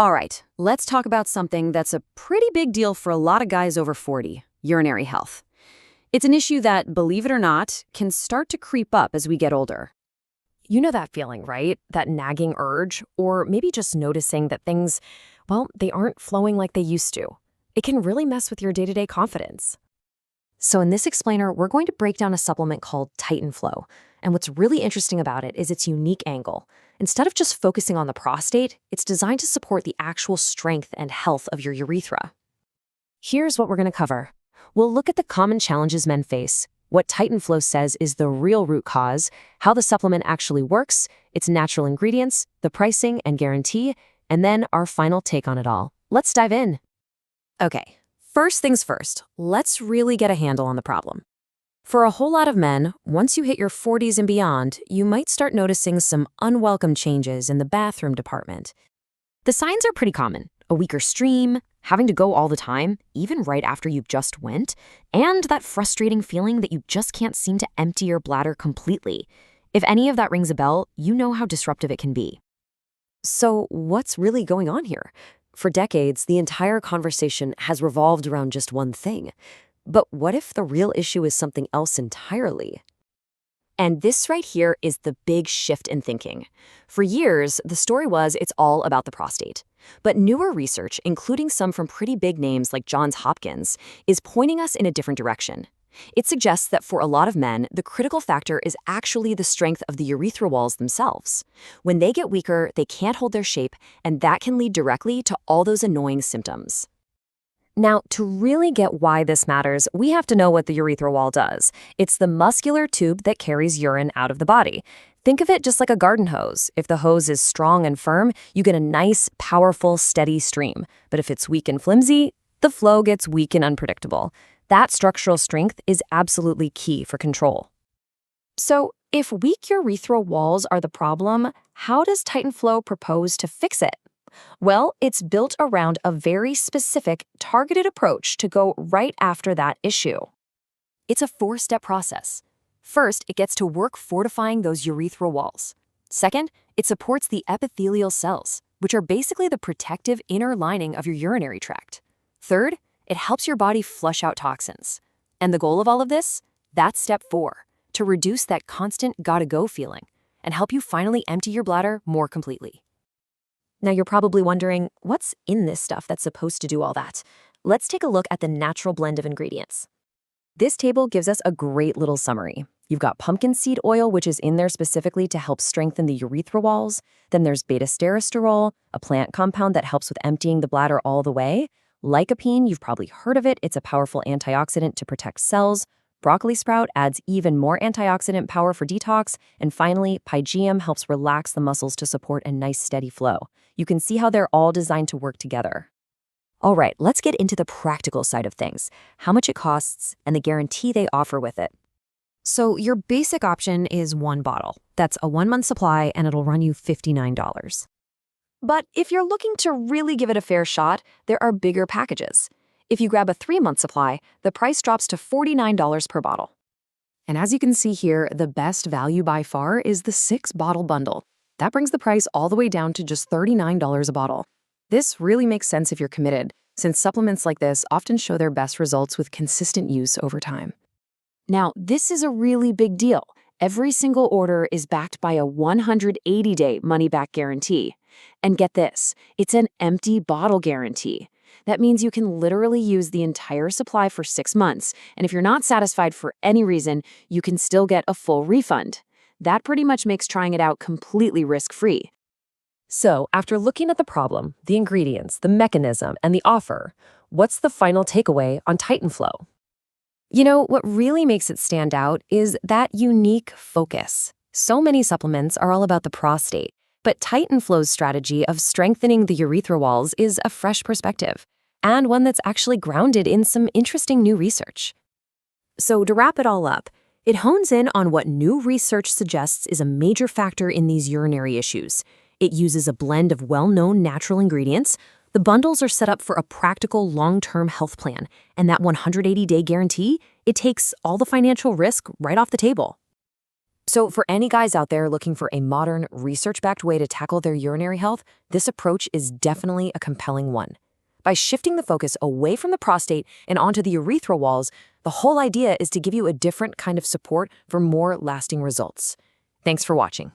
All right, let's talk about something that's a pretty big deal for a lot of guys over 40, urinary health. It's an issue that, believe it or not, can start to creep up as we get older. You know that feeling, right? That nagging urge, or maybe just noticing that things, well, they aren't flowing like they used to. It can really mess with your day-to-day confidence. So in this explainer, we're going to break down a supplement called TitanFlow. And what's really interesting about it is its unique angle. Instead of just focusing on the prostate, it's designed to support the actual strength and health of your urethra. Here's what we're going to cover. We'll look at the common challenges men face, what TitanFlow says is the real root cause, how the supplement actually works, its natural ingredients, the pricing and guarantee, and then our final take on it all. Let's dive in. Okay, first things first, let's really get a handle on the problem. For a whole lot of men, once you hit your 40s and beyond, you might start noticing some unwelcome changes in the bathroom department. The signs are pretty common: a weaker stream, having to go all the time, even right after you just went, and that frustrating feeling that you just can't seem to empty your bladder completely. If any of that rings a bell, you know how disruptive it can be. So what's really going on here? For decades, the entire conversation has revolved around just one thing. But what if the real issue is something else entirely? And this right here is the big shift in thinking. For years, the story was it's all about the prostate. But newer research, including some from pretty big names like Johns Hopkins, is pointing us in a different direction. It suggests that for a lot of men, the critical factor is actually the strength of the urethra walls themselves. When they get weaker, they can't hold their shape, and that can lead directly to all those annoying symptoms. Now, to really get why this matters, we have to know what the urethra wall does. It's the muscular tube that carries urine out of the body. Think of it just like a garden hose. If the hose is strong and firm, you get a nice, powerful, steady stream. But if it's weak and flimsy, the flow gets weak and unpredictable. That structural strength is absolutely key for control. So, if weak urethral walls are the problem, how does TitanFlow propose to fix it? Well, it's built around a very specific, targeted approach to go right after that issue. It's a 4-step process. First, it gets to work fortifying those urethral walls. Second, it supports the epithelial cells, which are basically the protective inner lining of your urinary tract. Third, it helps your body flush out toxins. And the goal of all of this? That's step 4, to reduce that constant gotta-go feeling and help you finally empty your bladder more completely. Now you're probably wondering, what's in this stuff that's supposed to do all that? Let's take a look at the natural blend of ingredients. This table gives us a great little summary. You've got pumpkin seed oil, which is in there specifically to help strengthen the urethra walls. Then there's Sitosterol, a plant compound that helps with emptying the bladder all the way. Lycopene, you've probably heard of it. It's a powerful antioxidant to protect cells. Broccoli sprout adds even more antioxidant power for detox. And finally, Pygeum helps relax the muscles to support a nice steady flow. You can see how they're all designed to work together. All right, let's get into the practical side of things, how much it costs, and the guarantee they offer with it. So your basic option is 1 bottle. That's a 1-month supply, and it'll run you $59. But if you're looking to really give it a fair shot, there are bigger packages. If you grab a 3-month supply, the price drops to $49 per bottle. And as you can see here, the best value by far is the 6-bottle bundle. That brings the price all the way down to just $39 a bottle. This really makes sense if you're committed, since supplements like this often show their best results with consistent use over time. Now, this is a really big deal. Every single order is backed by a 180-day money-back guarantee. And get this, it's an empty bottle guarantee. That means you can literally use the entire supply for 6 months, and if you're not satisfied for any reason, you can still get a full refund. That pretty much makes trying it out completely risk-free. So, after looking at the problem, the ingredients, the mechanism, and the offer, what's the final takeaway on TitanFlow? You know, what really makes it stand out is that unique focus. So many supplements are all about the prostate, but TitanFlow's strategy of strengthening the urethra walls is a fresh perspective, and one that's actually grounded in some interesting new research. So to wrap it all up, it hones in on what new research suggests is a major factor in these urinary issues. It uses a blend of well-known natural ingredients. The bundles are set up for a practical long-term health plan, and that 180-day guarantee, it takes all the financial risk right off the table. So for any guys out there looking for a modern, research-backed way to tackle their urinary health, this approach is definitely a compelling one. By shifting the focus away from the prostate and onto the urethral walls, the whole idea is to give you a different kind of support for more lasting results. Thanks for watching.